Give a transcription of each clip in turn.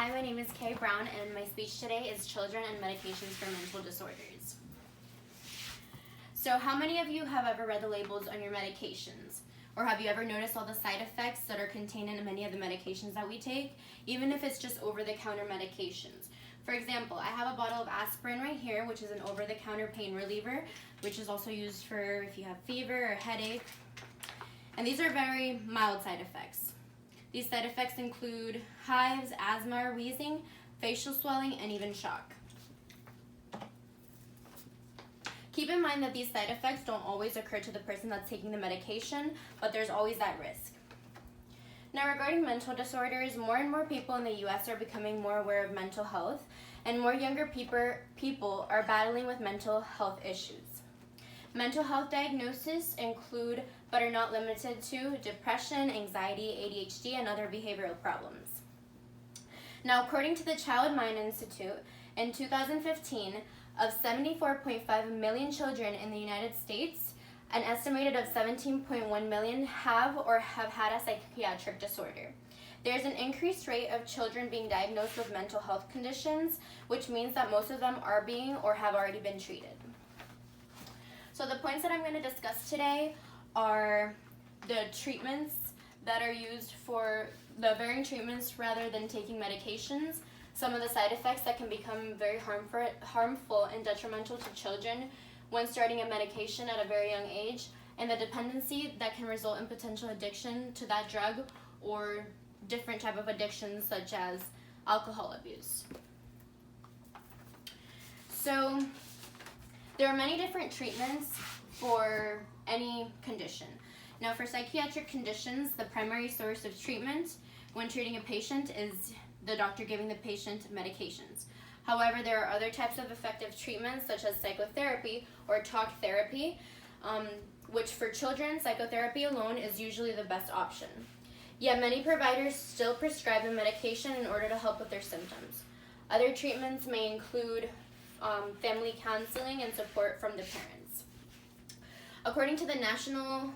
Hi, my name is Kay Brown, and my speech today is Children and Medications for Mental Disorders. So how many of you have ever read the labels on your medications? Or have you ever noticed all the side effects that are contained in many of the medications that we take, even if it's just over-the-counter medications? For example, I have a bottle of aspirin right here, which is an over-the-counter pain reliever, which is also used for if you have fever or headache. And these are very mild side effects. These side effects include hives, asthma or wheezing, facial swelling, and even shock. Keep in mind that these side effects don't always occur to the person that's taking the medication, but there's always that risk. Now, regarding mental disorders, more and more people in the U.S. are becoming more aware of mental health, and more younger people are battling with mental health issues. Mental health diagnoses include, but are not limited to, depression, anxiety, ADHD, and other behavioral problems. Now, according to the Child Mind Institute, in 2015, of 74.5 million children in the United States, an estimated of 17.1 million have or have had a psychiatric disorder. There's an increased rate of children being diagnosed with mental health conditions, which means that most of them are being or have already been treated. So the points that I'm going to discuss today are the treatments that are used for the varying treatments rather than taking medications, some of the side effects that can become very harmful and detrimental to children when starting a medication at a very young age, and the dependency that can result in potential addiction to that drug or different type of addictions such as alcohol abuse. So there are many different treatments for any condition. Now, for psychiatric conditions, the primary source of treatment when treating a patient is the doctor giving the patient medications. However, there are other types of effective treatments such as psychotherapy or talk therapy, which for children, psychotherapy alone is usually the best option. Yet many providers still prescribe the medication in order to help with their symptoms. Other treatments may include family counseling and support from the parents. According to the National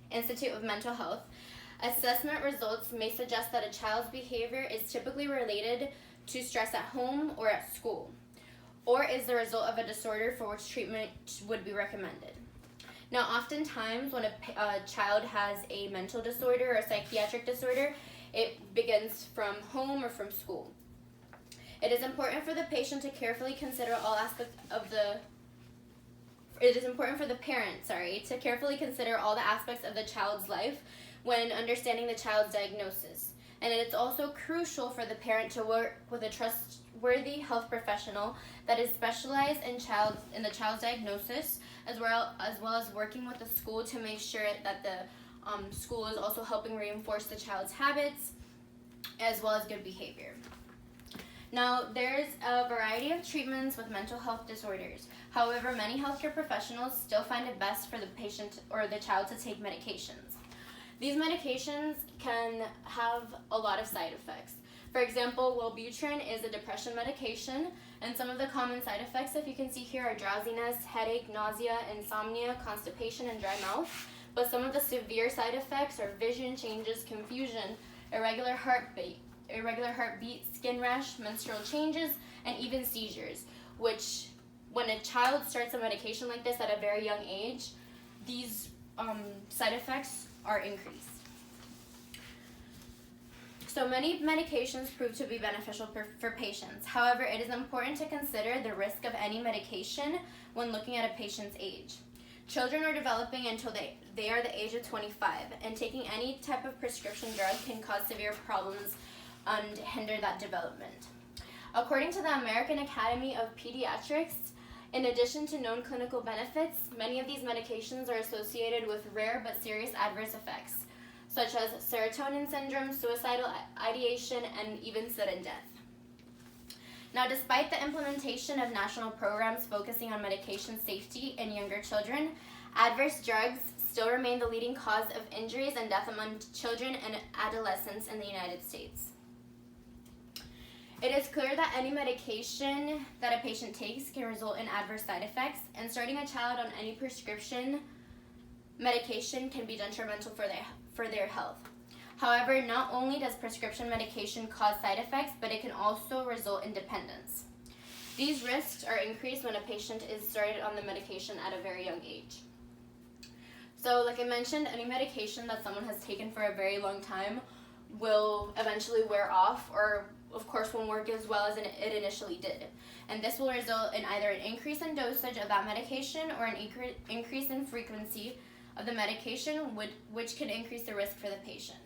Institute of Mental Health, assessment results may suggest that a child's behavior is typically related to stress at home or at school, or is the result of a disorder for which treatment would be recommended. Now, oftentimes when a child has a mental disorder or a psychiatric disorder, it begins from home or from school. It is important for the patient to carefully consider all aspects of the to carefully consider all the aspects of the child's life when understanding the child's diagnosis. And it's also crucial for the parent to work with a trustworthy health professional that is specialized in the child's diagnosis, as well as working with the school to make sure that the school is also helping reinforce the child's habits as well as good behavior. Now, there's a variety of treatments with mental health disorders. However, many healthcare professionals still find it best for the patient or the child to take medications. These medications can have a lot of side effects. For example, Wellbutrin is a depression medication, and some of the common side effects, if you can see here, are drowsiness, headache, nausea, insomnia, constipation, and dry mouth. But some of the severe side effects are vision changes, confusion, irregular heartbeat, skin rash, menstrual changes, and even seizures, which when a child starts a medication like this at a very young age, these side effects are increased. So many medications prove to be beneficial for patients. However, it is important to consider the risk of any medication when looking at a patient's age. Children are developing until they are the age of 25, and taking any type of prescription drug can cause severe problems and hinder that development. According to the American Academy of Pediatrics, in addition to known clinical benefits, many of these medications are associated with rare but serious adverse effects, such as serotonin syndrome, suicidal ideation, and even sudden death. Now, despite the implementation of national programs focusing on medication safety in younger children, adverse drugs still remain the leading cause of injuries and death among children and adolescents in the United States. It is clear that any medication that a patient takes can result in adverse side effects, and starting a child on any prescription medication can be detrimental for their health. However, not only does prescription medication cause side effects, but it can also result in dependence. These risks are increased when a patient is started on the medication at a very young age. So like I mentioned, any medication that someone has taken for a very long time will eventually wear off, or of course won't work as well as it initially did. And this will result in either an increase in dosage of that medication or an increase in frequency of the medication, which can increase the risk for the patient.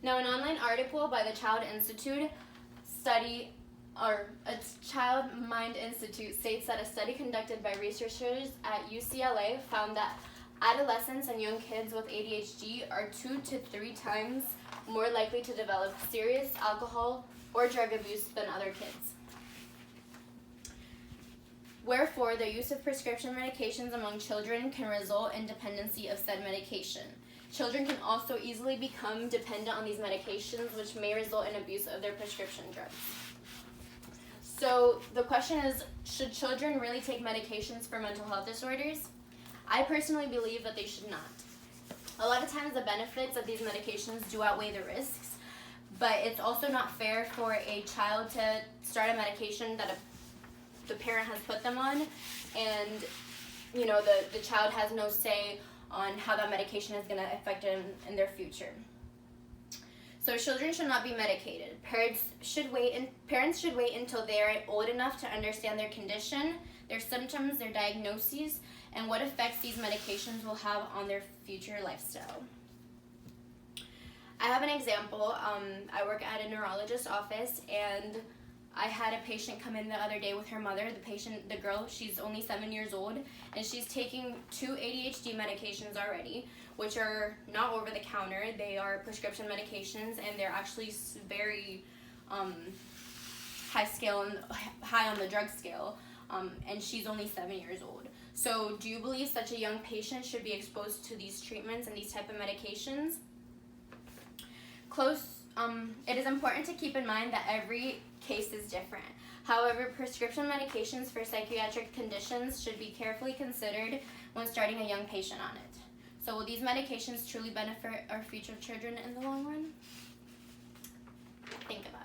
Now, an online article by the Child Mind Institute states that a study conducted by researchers at UCLA found that adolescents and young kids with ADHD are 2 to 3 times more likely to develop serious alcohol or drug abuse than other kids. Wherefore, the use of prescription medications among children can result in dependency of said medication. Children can also easily become dependent on these medications, which may result in abuse of their prescription drugs. So the question is, should children really take medications for mental health disorders? I personally believe that they should not. A lot of times the benefits of these medications do outweigh the risks, but it's also not fair for a child to start a medication that the parent has put them on, and the child has no say on how that medication is going to affect them in their future. So children should not be medicated. Parents should wait until they are old enough to understand their condition, their symptoms, their diagnoses, and what effects these medications will have on their future lifestyle. I have an example. I work at a neurologist's office, and I had a patient come in the other day with her mother. The girl, she's only 7 years old, and she's taking 2 ADHD medications already, which are not over the counter. They are prescription medications, and they're actually very high on the drug scale, and she's only 7 years old. So do you believe such a young patient should be exposed to these treatments and these type of medications? It is important to keep in mind that every case is different. However, prescription medications for psychiatric conditions should be carefully considered when starting a young patient on it. So will these medications truly benefit our future children in the long run? Think about it.